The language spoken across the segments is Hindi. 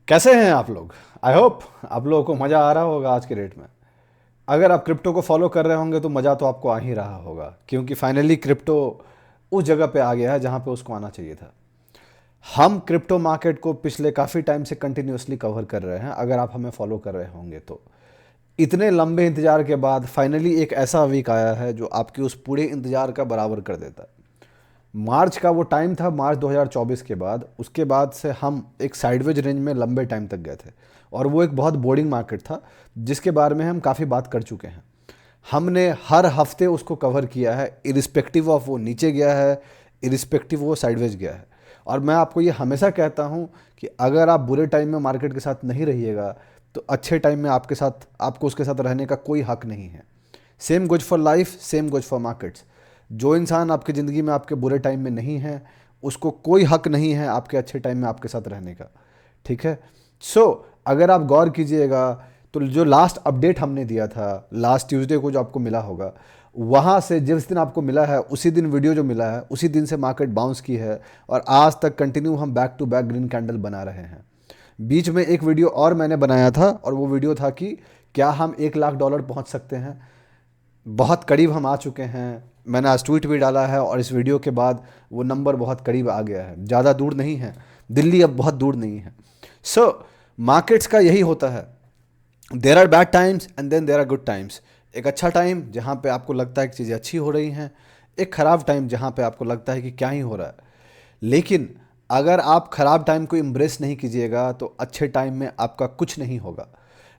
कैसे हैं आप लोग। आई होप आप लोगों को मज़ा आ रहा होगा आज के डेट में। अगर आप क्रिप्टो को फॉलो कर रहे होंगे तो मज़ा तो आपको आ ही रहा होगा, क्योंकि फाइनली क्रिप्टो उस जगह पे आ गया है जहाँ पे उसको आना चाहिए था। हम क्रिप्टो मार्केट को पिछले काफ़ी टाइम से कंटिन्यूसली कवर कर रहे हैं, अगर आप हमें फॉलो कर रहे होंगे तो। इतने लंबे इंतजार के बाद फाइनली एक ऐसा वीक आया है जो आपके उस पूरे इंतजार का बराबर कर देता है। मार्च का वो टाइम था, मार्च 2024 के बाद, उसके बाद से हम एक साइडवेज रेंज में लंबे टाइम तक गए थे। और वो एक बहुत बोरिंग मार्केट था जिसके बारे में हम काफ़ी बात कर चुके हैं। हमने हर हफ्ते उसको कवर किया है, इरिस्पेक्टिव ऑफ वो नीचे गया है, इरिस्पेक्टिव वो साइडवेज गया है। और मैं आपको ये हमेशा कहता हूँ कि अगर आप बुरे टाइम में मार्केट के साथ नहीं रहिएगा तो अच्छे टाइम में आपके साथ आपको उसके साथ रहने का कोई हक नहीं है। Same goes for life, same goes for markets. जो इंसान आपकी ज़िंदगी में आपके बुरे टाइम में नहीं है, उसको कोई हक नहीं है आपके अच्छे टाइम में आपके साथ रहने का। ठीक है। सो अगर आप गौर कीजिएगा तो जो लास्ट अपडेट हमने दिया था लास्ट ट्यूसडे को, जो आपको मिला होगा, वहाँ से जिस दिन आपको मिला है उसी दिन वीडियो जो मिला है उसी दिन से मार्केट बाउंस की है। और आज तक कंटिन्यू हम back to back green candle बना रहे हैं। बीच में एक वीडियो और मैंने बनाया था और वो वीडियो था कि क्या हम $1 लाख पहुंच सकते हैं। बहुत करीब हम आ चुके हैं। मैंने आज ट्वीट भी डाला है और इस वीडियो के बाद वो नंबर बहुत करीब आ गया है, ज़्यादा दूर नहीं है। दिल्ली अब बहुत दूर नहीं है। सो मार्केट्स का यही होता है, there are bad times and then there are good times. एक अच्छा टाइम जहाँ पे आपको लगता है कि चीज़ें अच्छी हो रही हैं, एक ख़राब टाइम जहाँ पे आपको लगता है कि क्या ही हो रहा है। लेकिन अगर आप ख़राब टाइम को इम्ब्रेस नहीं कीजिएगा तो अच्छे टाइम में आपका कुछ नहीं होगा।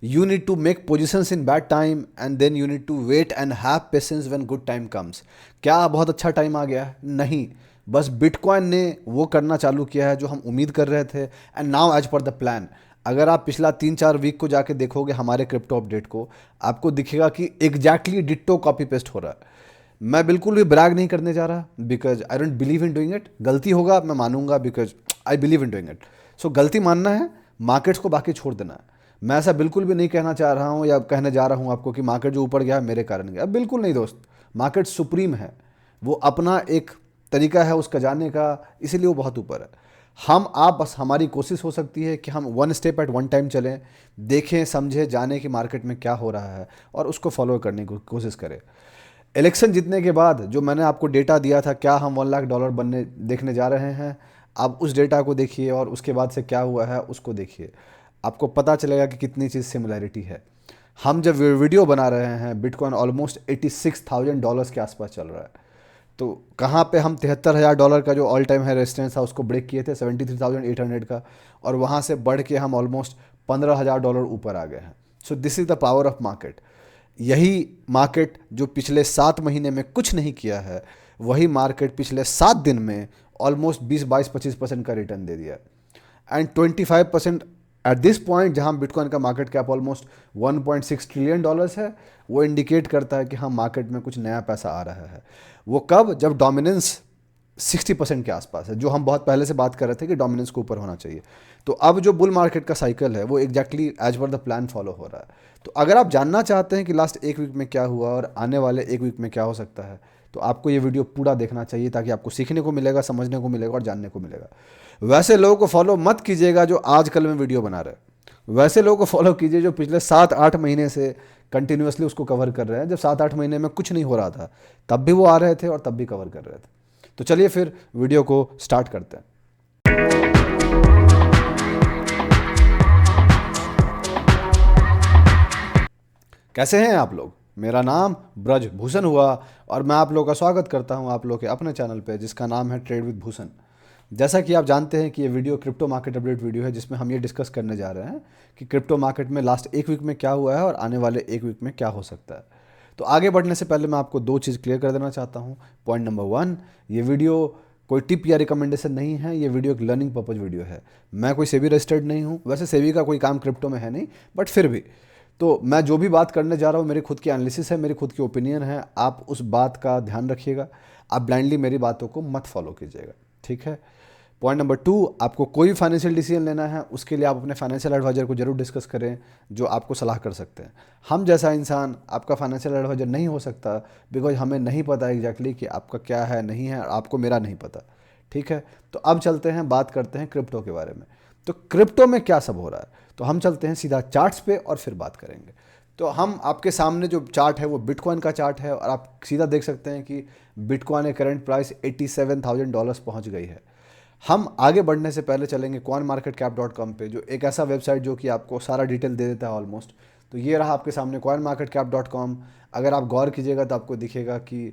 You need to make positions in bad time and then you need to wait and have patience when good time comes. क्या बहुत अच्छा टाइम आ गया है? नहीं। बस बिटकॉइन ने वो करना चालू किया है जो हम उम्मीद कर रहे थे, and now as per the plan. अगर आप पिछला 3-4 वीक को जाके देखोगे हमारे क्रिप्टो अपडेट को, आपको दिखेगा कि एग्जैक्टली डिट्टो कॉपी पेस्ट हो रहा है। मैं बिल्कुल भी ब्रैग नहीं करने जा रहा, because I don't believe in doing it. गलती होगा मैं मानूंगा, because I believe in doing it. So गलती मानना है, मार्केट्स को बाकी छोड़ देना है। मैं ऐसा बिल्कुल भी नहीं कहना चाह रहा हूँ या कहने जा रहा हूँ आपको कि मार्केट जो ऊपर गया मेरे कारण गया, बिल्कुल नहीं दोस्त। मार्केट सुप्रीम है, वो अपना एक तरीका है उसका जाने का, इसीलिए वो बहुत ऊपर है। हम आप बस हमारी कोशिश हो सकती है कि हम one step at one time चलें, देखें समझें जाने कि मार्केट में क्या हो रहा है और उसको फॉलो करने की कोशिश करें। इलेक्शन जीतने के बाद जो मैंने आपको डेटा दिया था, क्या हम $1 लाख बनने देखने जा रहे हैं, आप उस डेटा को देखिए और उसके बाद से क्या हुआ है उसको देखिए। आपको पता चलेगा कि कितनी चीज़ सिमिलैरिटी है। हम जब वीडियो बना रहे हैं बिटकॉइन ऑलमोस्ट $86,000 के आसपास चल रहा है। तो कहाँ पे हम $73,000 का जो ऑल टाइम है रेजिस्टेंस था उसको ब्रेक किए थे 73,800 का, और वहाँ से बढ़ के हम ऑलमोस्ट $15,000 ऊपर आ गए हैं। So this is the power of market. यही मार्केट जो पिछले 7 महीने में कुछ नहीं किया है, वही मार्केट पिछले 7 दिन में ऑलमोस्ट 20-22-25% का रिटर्न दे दिया। एंड 25% एट दिस पॉइंट जहां बिटकॉइन का मार्केट कैप ऑलमोस्ट $1.6 ट्रिलियन है, वो इंडिकेट करता है कि हाँ मार्केट में कुछ नया पैसा आ रहा है। वो कब? जब डोमिनेंस 60% के आसपास है, जो हम बहुत पहले से बात कर रहे थे कि डोमिनेंस को ऊपर होना चाहिए। तो अब जो बुल मार्केट का साइकिल है वो exactly as per the plan follow हो रहा है। तो अगर आप जानना चाहते हैं कि लास्ट एक वीक में क्या हुआ और आने वाले एक वीक में क्या हो सकता है, तो आपको ये वीडियो पूरा देखना चाहिए, ताकि आपको सीखने को मिलेगा, समझने को मिलेगा और जानने को मिलेगा। वैसे लोगों को फॉलो मत कीजिएगा जो आजकल में वीडियो बना रहे हैं, वैसे लोगों को फॉलो कीजिए जो पिछले 7-8 महीने से कंटिन्यूसली उसको कवर कर रहे हैं। जब 7-8 महीने में कुछ नहीं हो रहा था तब भी वो आ रहे थे और तब भी कवर कर रहे थे। तो चलिए फिर वीडियो को स्टार्ट करते हैं। कैसे हैं आप लोग? मेरा नाम ब्रज भूषण हुआ और मैं आप लोगों का स्वागत करता हूं आप लोग के अपने चैनल पे, जिसका नाम है ट्रेड विद भूषण। जैसा कि आप जानते हैं कि ये video crypto market update video है, जिसमें हम ये डिस्कस करने जा रहे हैं कि क्रिप्टो मार्केट में लास्ट एक वीक में क्या हुआ है और आने वाले एक वीक में क्या हो सकता है। तो आगे बढ़ने से पहले मैं आपको दो चीज़ क्लियर कर देना चाहता हूँ। पॉइंट नंबर 1, ये वीडियो कोई टिप या रिकमेंडेशन नहीं है, ये वीडियो एक लर्निंग पर्पज वीडियो है। मैं कोई सेबी रजिस्टर्ड नहीं हूँ, वैसे सेबी का कोई काम क्रिप्टो में है नहीं, बट फिर भी तो मैं जो भी बात करने जा रहा हूँ मेरी खुद की एनालिसिस है, मेरी खुद की ओपिनियन है। आप उस बात का ध्यान रखिएगा, आप ब्लाइंडली मेरी बातों को मत फॉलो कीजिएगा, ठीक है। पॉइंट नंबर 2, आपको कोई भी फाइनेंशियल डिसीजन लेना है उसके लिए आप अपने फाइनेंशियल एडवाइजर को जरूर डिस्कस करें, जो आपको सलाह कर सकते हैं। हम जैसा इंसान आपका फाइनेंशियल एडवाइजर नहीं हो सकता, बिकॉज हमें नहीं पता एग्जैक्टली कि आपका क्या है नहीं है, और आपको मेरा नहीं पता, ठीक है। तो अब चलते हैं, बात करते हैं क्रिप्टो के बारे में। तो क्रिप्टो में क्या सब हो रहा है, तो हम चलते हैं सीधा चार्ट्स पे और फिर बात करेंगे। तो हम आपके सामने जो चार्ट है वो बिटकॉइन का चार्ट है, और आप सीधा देख सकते हैं कि बिटकॉइन की करंट प्राइस $87,000 पहुंच गई है। हम आगे बढ़ने से पहले चलेंगे coinmarketcap.com पे, जो एक ऐसा वेबसाइट जो कि आपको सारा डिटेल दे देता है ऑलमोस्ट। तो ये रहा आपके सामने coinmarketcap.com। अगर आप गौर कीजिएगा तो आपको दिखेगा कि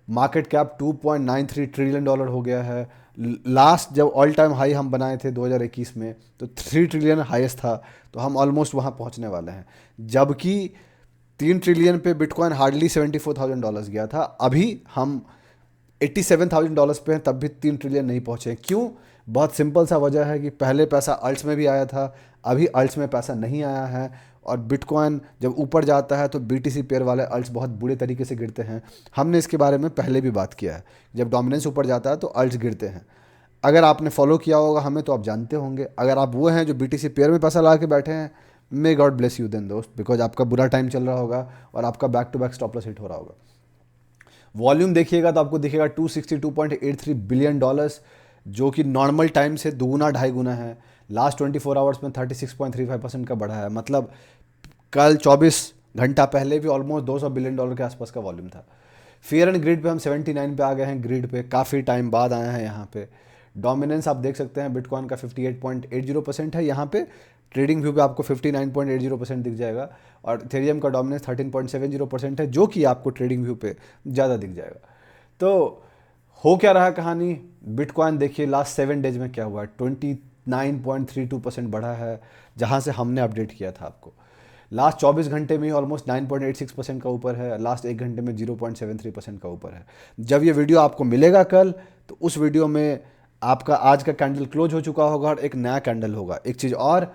मार्केट कैप $2.93 ट्रिलियन हो गया है। लास्ट जब ऑल टाइम हाई हम बनाए थे 2021 में तो 3 ट्रिलियन हाईएस्ट था, तो हम ऑलमोस्ट वहाँ पहुँचने वाले हैं। जबकि 3 ट्रिलियन पे बिटकॉइन हार्डली $74,000 गया था, अभी हम $87,000 पे हैं, तब भी 3 ट्रिलियन नहीं पहुँचे। क्यों? बहुत सिंपल सा वजह है कि पहले पैसा अल्ट्स में भी आया था, अभी अल्ट्स में पैसा नहीं आया है, और बिटकॉइन जब ऊपर जाता है तो बीटीसी पेयर वाले अल्ट्स बहुत बुरे तरीके से गिरते हैं। हमने इसके बारे में पहले भी बात किया है, जब डोमिनेंस ऊपर जाता है तो अल्ट्स गिरते हैं। अगर आपने फॉलो किया होगा हमें तो आप जानते होंगे। अगर आप वो हैं जो बीटीसी पेयर में पैसा लगा के बैठे हैं, may God bless you then दोस्त, बिकॉज आपका बुरा टाइम चल रहा होगा और आपका back to back stop loss hit हो रहा होगा। वॉल्यूम देखिएगा तो आपको दिखेगा $262.83 बिलियन, जो कि नॉर्मल टाइम से दुगुना ढाई गुना है। लास्ट 24 आवर्स में 36.35% का बढ़ा है। मतलब कल 24 घंटा पहले भी ऑलमोस्ट $200 बिलियन के आसपास का वॉल्यूम था। फियर एंड ग्रिड पे हम 79 पे आ गए हैं, ग्रिड पे काफ़ी टाइम बाद आए हैं यहाँ पे। डोमिनेंस आप देख सकते हैं बिटकॉइन का 58.80% है यहाँ पे। ट्रेडिंग व्यू पे आपको 59.80% दिख जाएगा, और इथेरियम का डोमिनेंस 13.70% है, जो कि आपको ट्रेडिंग व्यू पे ज़्यादा दिख जाएगा। तो हो क्या रहा कहानी, बिटकॉइन देखिए लास्ट 7 डेज में क्या हुआ है, 29.32% बढ़ा है, जहाँ से हमने अपडेट किया था आपको। लास्ट 24 घंटे में ऑलमोस्ट 9.86% का ऊपर है, लास्ट 1 घंटे में 0.73% का ऊपर है। जब ये वीडियो आपको मिलेगा कल, तो उस वीडियो में आपका आज का कैंडल क्लोज हो चुका होगा और एक नया कैंडल होगा। एक चीज़ और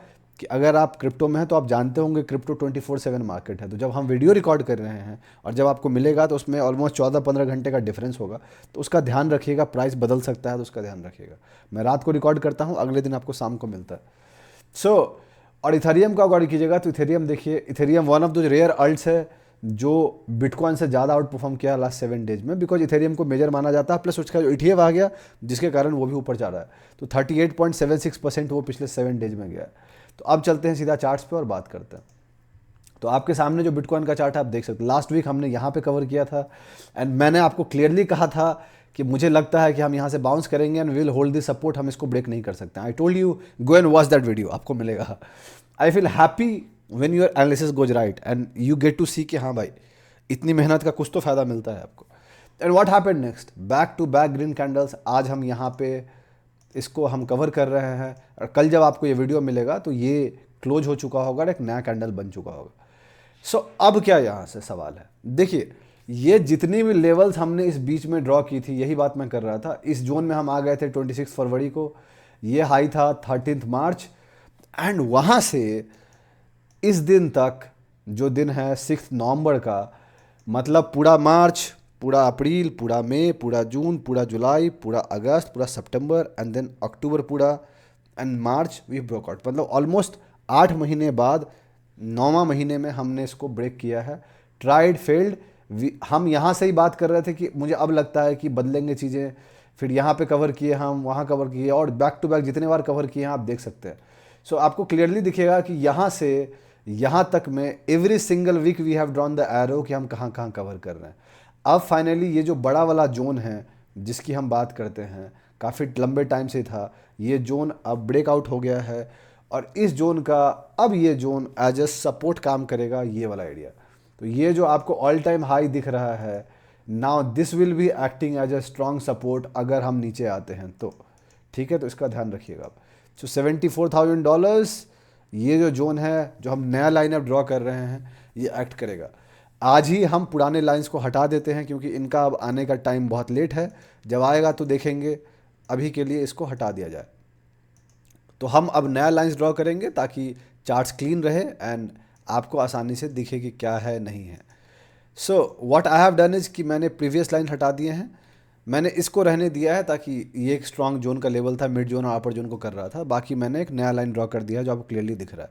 कि अगर आप क्रिप्टो में हैं तो आप जानते होंगे क्रिप्टो 24/7 मार्केट है। तो जब हम वीडियो रिकॉर्ड कर रहे हैं और जब आपको मिलेगा तो उसमें ऑलमोस्ट 14-15 घंटे का डिफरेंस होगा, तो उसका ध्यान रखिएगा। प्राइस बदल सकता है तो उसका ध्यान रखिएगा। मैं रात को रिकॉर्ड करता हूँ, अगले दिन आपको शाम को मिलता है। और इथेरियम का गौर कीजिएगा तो इथेरियम देखिए, Ethereum one of the rare alts है जो बिटकॉइन से ज़्यादा आउट परफॉर्म किया लास्ट 7 डेज में, बिकॉज इथेरियम को मेजर माना जाता है, प्लस उसका जो ETF आ गया जिसके कारण वो भी ऊपर जा रहा है। तो 38.76% वो पिछले 7 डेज में गया है। तो अब चलते हैं सीधा चार्ट्स पे और बात करते हैं। तो आपके सामने जो बिटकॉइन का चार्ट है आप देख सकते हैं, लास्ट वीक हमने यहाँ पे कवर किया था, एंड मैंने आपको क्लियरली कहा था कि मुझे लगता है कि हम यहाँ से बाउंस करेंगे and will hold this support, हम इसको ब्रेक नहीं कर सकते। I told you go and watch that video, आपको मिलेगा। I feel happy when your analysis goes right and you get to see कि हाँ भाई इतनी मेहनत का कुछ तो फायदा मिलता है आपको। And what happened next, back to back green candles. आज हम यहाँ पे इसको हम कवर कर रहे हैं, और कल जब आपको ये वीडियो मिलेगा तो ये क्लोज हो चुका होगा और एक नया कैंडल बन चुका होगा। अब क्या यहाँ से सवाल है, देखिए ये जितनी भी लेवल्स हमने इस बीच में ड्रॉ की थी, यही बात मैं कर रहा था। इस जोन में हम आ गए थे 26 फरवरी को, ये हाई था 13 मार्च, एंड वहाँ से इस दिन तक जो दिन है 6 नवंबर का, मतलब पूरा मार्च, पूरा अप्रैल, पूरा मई, पूरा जून, पूरा जुलाई, पूरा अगस्त, पूरा सितंबर, एंड देन अक्टूबर पूरा, and March we broke out. मतलब ऑलमोस्ट 8 महीने बाद 9वां महीने में हमने इसको ब्रेक किया है। Tried failed. हम यहाँ से ही बात कर रहे थे कि मुझे अब लगता है कि बदलेंगे चीज़ें, फिर यहाँ पे कवर किए, हम वहाँ कवर किए, और बैक टू बैक जितने बार कवर किए हैं आप देख सकते हैं। आपको क्लियरली दिखेगा कि यहाँ से यहाँ तक में every single week we have drawn the arrow कि हम कहाँ कहाँ कवर कर रहे हैं। अब फाइनली ये जो बड़ा वाला जोन है जिसकी हम बात करते हैं, काफ़ी लंबे टाइम से था, ये जोन अब ब्रेकआउट हो गया है, और इस जोन का अब ये जोन एज ए सपोर्ट काम करेगा, ये वाला एरिया। तो ये जो आपको ऑल टाइम हाई दिख रहा है, now this will be acting as a strong support अगर हम नीचे आते हैं तो, ठीक है। तो इसका ध्यान रखिएगा आप। $74,000 ये जो जोन है, जो हम नया लाइनअप ड्रॉ कर रहे हैं, ये एक्ट करेगा। आज ही हम पुराने लाइंस को हटा देते हैं क्योंकि इनका अब आने का टाइम बहुत लेट है, जब आएगा तो देखेंगे। अभी के लिए इसको हटा दिया जाए। तो हम अब नया लाइंस ड्रॉ करेंगे ताकि चार्ट्स क्लीन रहे एंड आपको आसानी से दिखे कि क्या है नहीं है। What I have done is कि मैंने प्रीवियस लाइन हटा दिए हैं, मैंने इसको रहने दिया है ताकि ये एक स्ट्रॉन्ग जोन का लेवल था, मिड जोन और अपर जोन को कर रहा था। बाकी मैंने एक नया लाइन ड्रॉ कर दिया है जो आपको क्लियरली दिख रहा है।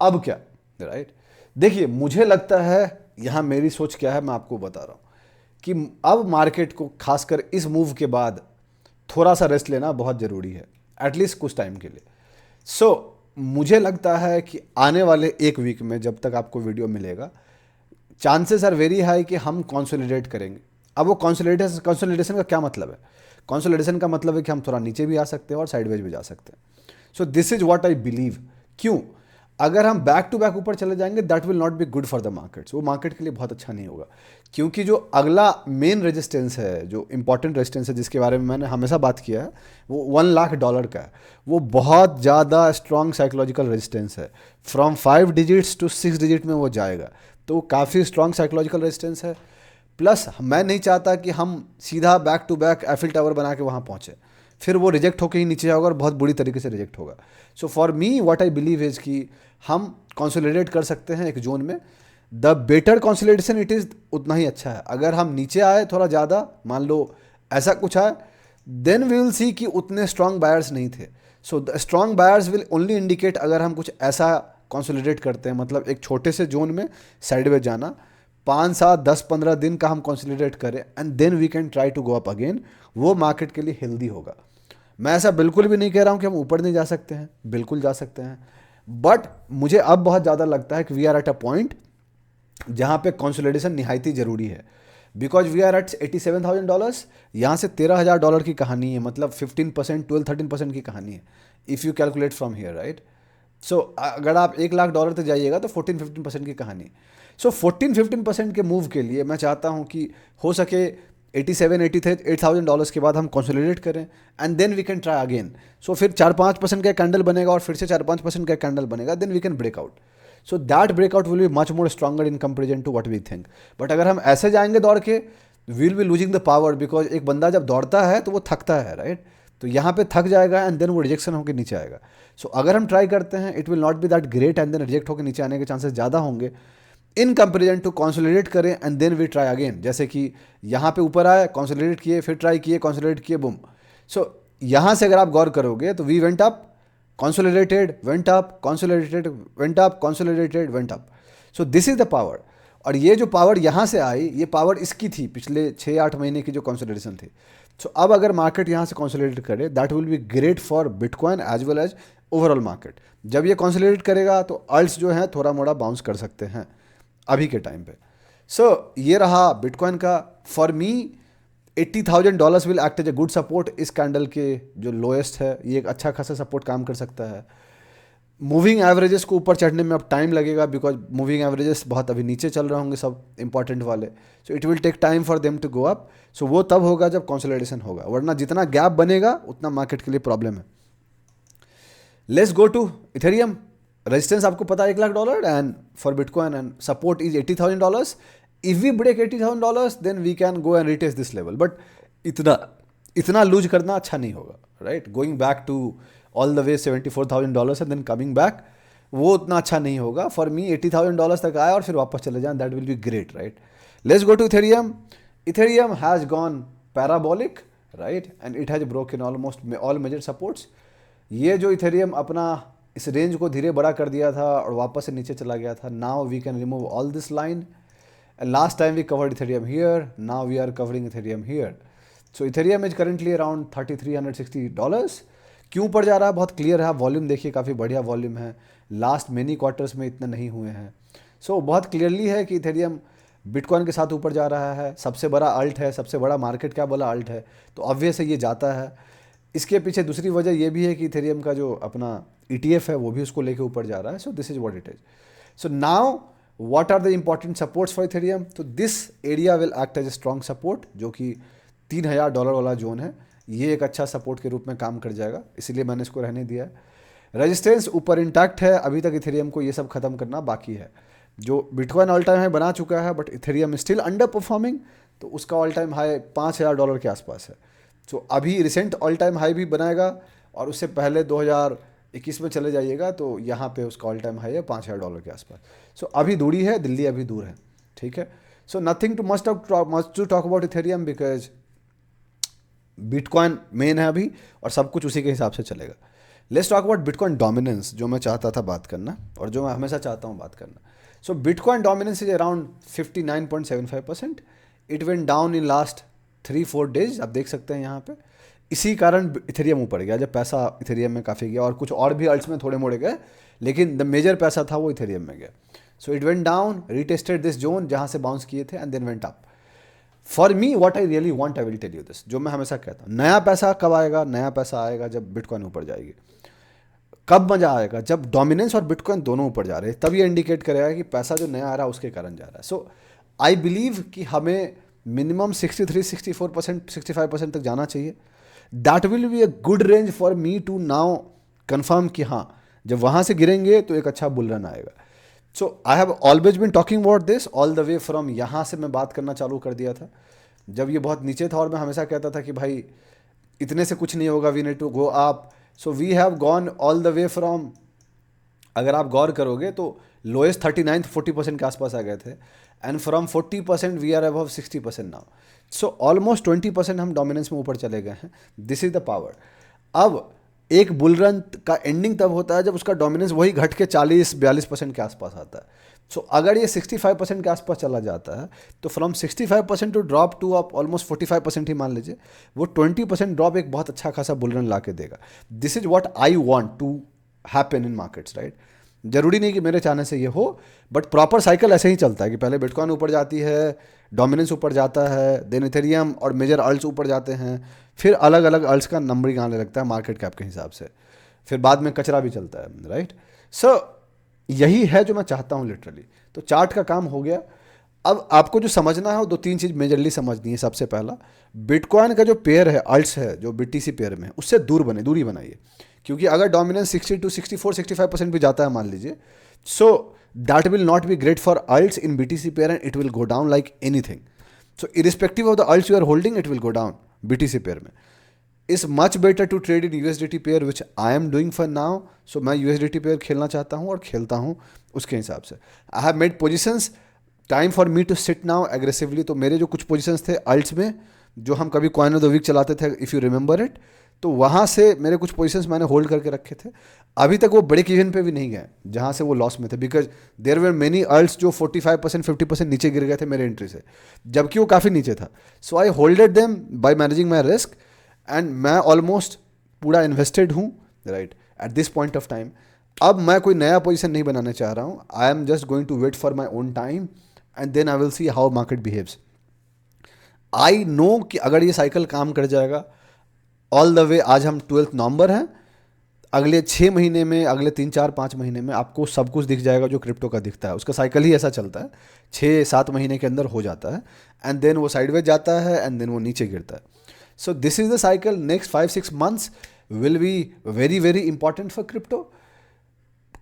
अब क्या, राइट, देखिए मुझे लगता है यहाँ मेरी सोच क्या है मैं आपको बता रहा हूँ कि अब मार्केट को खासकर इस मूव के बाद थोड़ा सा रेस्ट लेना बहुत ज़रूरी है, एटलीस्ट कुछ टाइम के लिए। सो मुझे लगता है कि आने वाले एक वीक में जब तक आपको वीडियो मिलेगा, चांसेस आर वेरी हाई कि हम कंसोलिडेट करेंगे। अब वो कंसोलिडेशन का क्या मतलब है? कंसोलिडेशन का मतलब है कि हम थोड़ा नीचे भी आ सकते हैं और साइडवेज भी जा सकते हैं। So this is what I believe. क्यों? अगर हम बैक टू बैक ऊपर चले जाएंगे, that will not be good for the markets. वो मार्केट के लिए बहुत अच्छा नहीं होगा, क्योंकि जो अगला मेन रेजिस्टेंस है, जो इंपॉर्टेंट रेजिस्टेंस है जिसके बारे में मैंने हमेशा बात किया है, वो $1 लाख का है। वो बहुत ज़्यादा स्ट्रॉन्ग साइकोलॉजिकल रेजिस्टेंस है। फ्रॉम 5 डिजिट्स टू 6 डिजिट में वो जाएगा, तो काफ़ी स्ट्रॉन्ग साइकोलॉजिकल रेजिस्टेंस है। प्लस मैं नहीं चाहता कि हम सीधा back to back Eiffel Tower बना के वहाँ पहुँचे, फिर वो रिजेक्ट होकर ही नीचे जाएगा और बहुत बुरी तरीके से रिजेक्ट होगा। So for me what I believe is कि हम कंसोलिडेट कर सकते हैं एक जोन में। The better consolidation it is, उतना ही अच्छा है। अगर हम नीचे आए थोड़ा ज़्यादा, मान लो ऐसा कुछ आए, देन वी विल सी कि उतने स्ट्रॉन्ग बायर्स नहीं थे। So the strong buyers will only indicate अगर हम कुछ ऐसा कंसोलिडेट करते हैं, मतलब एक छोटे से जोन में साइडवेज जाना, 5 7 10 15 दिन का हम कंसोलिडेट करें and then we can try to go up again. वो मार्केट के लिए हेल्दी होगा। मैं ऐसा बिल्कुल भी नहीं कह रहा हूँ कि हम ऊपर नहीं जा सकते हैं, बिल्कुल जा सकते हैं। बट मुझे अब बहुत ज़्यादा लगता है कि we are at a point जहाँ पे कंसोलिडेशन निहायती ज़रूरी है। Because we are at $87,000। यहाँ से $13,000 की कहानी है, मतलब 15% 12 13% की कहानी है, if you calculate from here, right. So अगर आप $1 लाख तक जाइएगा तो 14 15% की कहानी। सो 14 15% के मूव के लिए मैं चाहता हूँ कि हो सके 87 88 $8,000 के बाद हम कंसोलिडेट करें and then we can try again. So फिर 4 5% का कैंडल बनेगा और फिर से 4 5% का कैंडल बनेगा, then we can breakout. So that breakout will be much more stronger in comparison to what we think. But अगर हम ऐसे जाएंगे दौड़ के, will be losing the power, because एक बंदा जब दौड़ता है तो वो थकता है, राइट। तो यहाँ पे थक जाएगा एंड देन वो रिजेक्शन होकर नीचे आएगा। सो अगर हम ट्राई करते हैं, it will not be that great and then reject होकर नीचे आने के चांसेस ज़्यादा होंगे इन कंपेरिजन टू कंसोलिडेट करें and then we try again. जैसे कि यहाँ पे ऊपर आए, कंसोलिडेट किए, फिर ट्राई किए, कंसोलिडेट किए, बुम। सो यहाँ से अगर आप गौर करोगे तो we went up, consolidated, went up, consolidated, went up, consolidated, went up. So this is the power। और ये जो पावर यहाँ से आई, ये पावर इसकी थी पिछले 6 8 महीने की जो कंसोलिडेशन थी। सो अब अगर मार्केट यहाँ से कंसोलिडेट करे, that will be great for bitcoin as well as overall market. जब ये कंसोलिडेट करेगा तो अल्ट्स जो हैं थोड़ा मोड़ा बाउंस कर सकते हैं अभी के टाइम पे। सो ये रहा बिटकॉइन का। For me $80,000 will act as a good support. इस कैंडल के जो लोएस्ट है, ये एक अच्छा खासा सपोर्ट काम कर सकता है। मूविंग एवरेजेस को ऊपर चढ़ने में अब टाइम लगेगा, बिकॉज मूविंग एवरेजेस बहुत अभी नीचे चल रहे होंगे सब इंपॉर्टेंट वाले। So it will take time for them to go up. So वो तब होगा जब कंसोलिडेशन होगा, वरना जितना गैप बनेगा उतना मार्केट के लिए प्रॉब्लम है। Let's go to Ethereum. Resistance आपको पता है $1 lakh and for bitcoin, and support is $80,000। If we break $80,000 then we can go and retest this level. But इतना इतना लूज करना अच्छा नहीं होगा, right. Going back to all the way $74,000 and then coming back, वो उतना अच्छा नहीं होगा। फॉर मी $80,000 तक आए और फिर वापस चले जाएं, that will be great, right. Let's go to Ethereum. Ethereum has gone parabolic, right, and it has broken almost all major supports. ये जो इथेरियम अपना इस रेंज को धीरे बड़ा कर दिया था और वापस से नीचे चला गया था, now we can remove all this line. And last time we covered Ethereum here, now we are covering Ethereum here. So Ethereum is currently around $3,360। क्यों ऊपर जा रहा है? बहुत क्लियर है। वॉल्यूम देखिए, काफ़ी बढ़िया वॉल्यूम है। लास्ट मेनी क्वार्टर्स में इतने नहीं हुए हैं। सो बहुत क्लियरली है कि इथेरियम बिटकॉइन के साथ ऊपर जा रहा है। सबसे बड़ा अल्ट है, सबसे बड़ा मार्केट क्या बोला अल्ट है, तो ऑब्वियस है ये जाता है। इसके पीछे दूसरी वजह ये भी है कि इथेरियम का जो अपना ETF है वो भी उसको लेके ऊपर जा रहा है। So this is what it is. So now what are the important supports for ethereum? तो this area will act as a strong support, जो कि $3,000 वाला जोन है। ये एक अच्छा सपोर्ट के रूप में काम कर जाएगा, इसीलिए मैंने इसको रहने दिया है। रेजिस्टेंस ऊपर इंटैक्ट है, अभी तक इथेरियम को ये सब खत्म करना बाकी है। जो बिटकॉइन ऑल टाइम हाई बना चुका है, but Ethereum still under performing, तो उसका ऑल टाइम हाई $5,000 के आसपास है। सो अभी रिसेंट ऑल टाइम हाई भी बनाएगा, और उससे पहले 2021 में चले जाइएगा तो यहाँ पे उसका ऑल टाइम हाई है $5,000 के आसपास। सो अभी दूरी है, दिल्ली अभी दूर है, ठीक है। So nothing too much to talk about Ethereum, because bitcoin main है अभी और सब कुछ उसी के हिसाब से चलेगा। Let's talk about bitcoin dominance, जो मैं चाहता था बात करना और जो मैं हमेशा चाहता हूँ बात करना। So bitcoin dominance is around 59.75%। It went down in last 3 4 days, आप देख सकते हैं यहाँ पे। इसी कारण इथेरियम ऊपर गया, जब पैसा इथेरियम में काफ़ी गया, और कुछ और भी अल्ट्स में थोड़े मोड़े गए, लेकिन द मेजर पैसा था वो इथेरियम में गया. So it went down, retested this zone जहाँ से बाउंस किए थे, and then went up. For me what I really want, I will tell you this, जो मैं हमेशा कहता हूँ, नया पैसा कब आएगा? नया पैसा आएगा जब बिटकॉइन ऊपर जाएगी. कब मजा आएगा? जब डोमिनेंस और बिटकॉइन दोनों ऊपर जा रहे हैं, तब ये इंडिकेट करेगा कि पैसा जो नया आ रहा है उसके कारण जा रहा है. सो आई बिलीव कि हमें मिनिमम 63-64%, 65% तक जाना चाहिए. That will be a good range for me to now confirm कि हाँ, जब वहाँ से गिरेंगे तो एक अच्छा बुल रन आएगा. So I have always been talking about this all the way from, यहाँ से मैं बात करना चालू कर दिया था जब ये बहुत नीचे था, और मैं हमेशा कहता था कि भाई इतने से कुछ नहीं होगा, we need to go up. So we have gone all the way from, अगर आप गौर करोगे तो लोएस्ट 39 40% के आसपास आ गए थे, and from 40% we are above 60% now. So almost 20% हम डोमिनेंस में ऊपर चले गए हैं. This is the power. अब एक बुल रन का एंडिंग तब होता है जब उसका डोमिनेंस वही घट के 40-42% के आसपास आता है. सो अगर ये 65% के आसपास चला जाता है, तो फ्रॉम 65% टू ड्रॉप टू आप ऑलमोस्ट 45% ही मान लीजिए, वो 20% ड्रॉप एक बहुत अच्छा खासा बुल रन ला के देगा. This is what I want to happen in markets, right? जरूरी नहीं कि मेरे चाहने से ये हो, बट प्रॉपर साइकिल ऐसे ही चलता है कि पहले बिटकॉइन ऊपर जाती है, डोमिनेंस ऊपर जाता है, देन इथेरियम और मेजर अल्ट्स ऊपर जाते हैं, फिर अलग अलग अल्ट्स का नंबरिंग आने लगता है मार्केट कैप के हिसाब से, फिर बाद में कचरा भी चलता है, राइट? सो यही है जो मैं चाहता हूँ लिटरली. तो चार्ट का काम हो गया. अब आपको जो समझना है वो दो तीन चीज़ मेजरली समझनी है. सबसे पहला, बिटकॉइन का जो पेयर है, अल्ट्स है जो बीटीसी पेयर में है, उससे दूरी बनाइए. क्योंकि अगर डोमिनेंस 60 to 64-65% भी जाता है मान लीजिए, so that will not be great for alts in BTC pair, and it will go down like anything. So irrespective of the alts you are holding, it will go down. BTC pair में is much better to trade in USDT pair, which I am doing for now. So मैं यूएसडीटी पेयर खेलना चाहता हूँ और खेलता हूँ उसके हिसाब से. I have made positions, time for me to sit now aggressively. तो मेरे जो कुछ पोजिशंस थे अल्ट्स में, जो हम कभी कॉइन ऑफ द वीक चलाते थे, इफ़ यू रिमेंबर इट, तो वहाँ से मेरे कुछ पोजीशंस मैंने होल्ड करके रखे थे. अभी तक वो ब्रेक इवन पे भी नहीं गए जहाँ से वो लॉस में थे, बिकॉज देयर वर मेनी अल्ट्स जो 45% 50% नीचे गिर गए थे मेरे एंट्री से, जबकि वो काफ़ी नीचे था. So I holded them by managing my risk, and मैं ऑलमोस्ट पूरा इन्वेस्टेड हूँ, right, at this point of time. अब मैं कोई नया पोजीशन नहीं बनाने चाह रहा हूँ. I am just going to wait for my own time, and then I will see how market behaves. I know कि अगर ये साइकिल काम कर जाएगा ऑल द वे, आज हम 12 नवंबर हैं, अगले 6 महीने में, अगले 3-4-5 महीने में आपको सब कुछ दिख जाएगा जो क्रिप्टो का दिखता है. उसका साइकिल ही ऐसा चलता है, 6-7 महीने के अंदर हो जाता है, एंड देन वो साइडवेज जाता है, एंड देन वो नीचे गिरता है. So this is the cycle. Next 5-6 months will be very very important for crypto.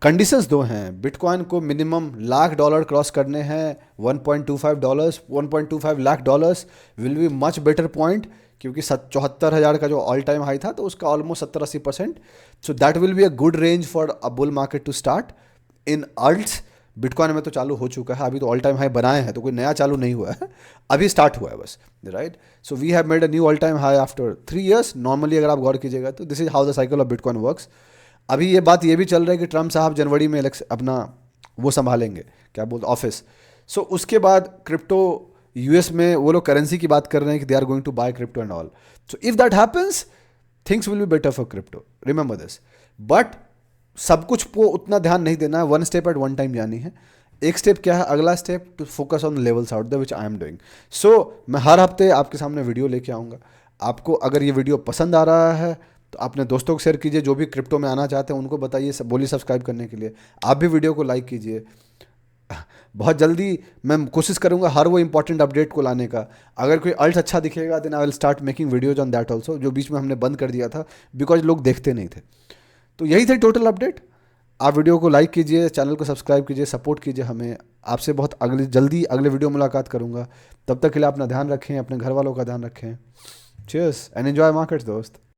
Conditions दो हैं. बिटकॉइन को मिनिमम $1,00,000 क्रॉस करने हैं. $1.25, $1.25 lakh will be much better point, क्योंकि 74,000 का जो ऑल टाइम हाई था, तो उसका almost 70-80%. So that will be a good range for a bull market to start in alts. Bitcoin में तो चालू हो चुका है, अभी तो ऑल टाइम हाई बनाए हैं, तो कोई नया चालू नहीं हुआ है, अभी स्टार्ट हुआ है बस, right? So we have made a new all time high after 3 years normally, अगर आप गौर कीजिएगा तो. This is how the cycle of bitcoin works. अभी ये बात ये भी चल रहा है कि ट्रम्प साहब जनवरी में अपना वो संभालेंगे, क्या बोलते, ऑफिस. सो उसके बाद क्रिप्टो यूएस में वो लोग करेंसी की बात कर रहे हैं कि they are going to buy crypto and all. So if that happens, things will be better for crypto, remember this. But सब कुछ को उतना ध्यान नहीं देना है, 1 स्टेप एट 1 टाइम जानी है. एक स्टेप क्या है, अगला step, to focus on levels out there, which I am doing. So मैं हर हफ्ते आपके सामने वीडियो लेके आऊँगा. आपको अगर ये वीडियो पसंद आ रहा है तो अपने दोस्तों को शेयर कीजिए, जो भी क्रिप्टो में आना चाहते हैं उनको बताइए, बोलिए सब्सक्राइब करने के लिए. आप भी वीडियो को लाइक कीजिए. बहुत जल्दी मैं कोशिश करूंगा हर वो इंपॉर्टेंट अपडेट को लाने का. अगर कोई अल्ट अच्छा दिखेगा, then I will start making videos on that also, जो बीच में हमने बंद कर दिया था बिकॉज लोग देखते नहीं थे. तो यही थे टोटल अपडेट. आप वीडियो को लाइक कीजिए, चैनल को सब्सक्राइब कीजिए, सपोर्ट कीजिए हमें. आपसे बहुत जल्दी अगले वीडियो मुलाकात करूंगा. तब तक के लिए अपना ध्यान रखें, अपने घर वालों का ध्यान रखें. चीयर्स एंड एंजॉय मार्केट्स दोस्त.